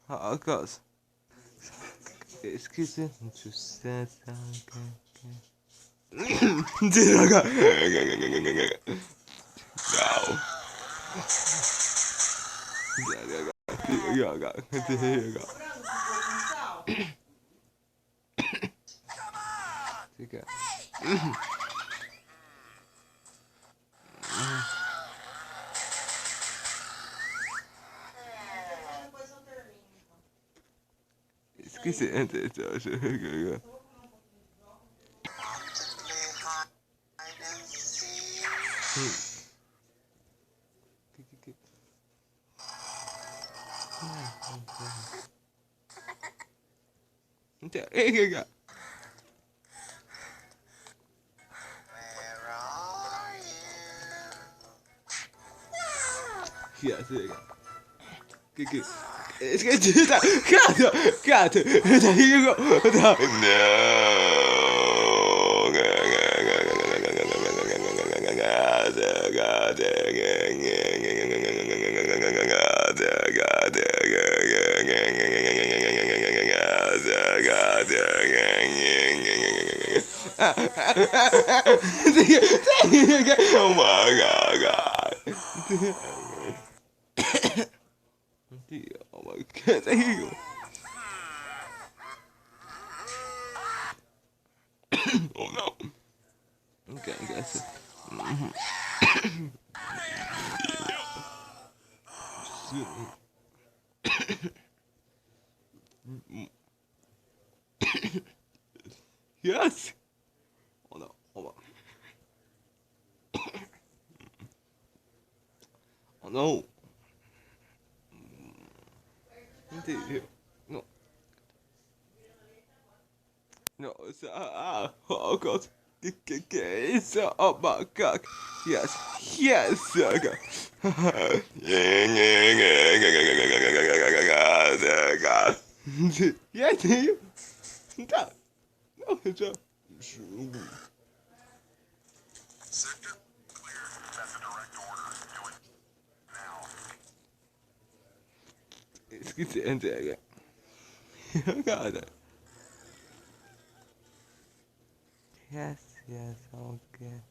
Of course. Excuse me, to say something. Yes, there you go. Good. It's good to that. Got it. There you go. Oh my god. Oh my god. There you go. Oh no. Okay, I guess it. Yes. Oh no. Hold on. Oh no. No. No. It's oh god. It's oh my god. Yes. Yes. Okay. Yeah, do you? No. No, it's a. Sector clear. That's a direct order. Do it now. It's good to end it again. God. Yes, okay.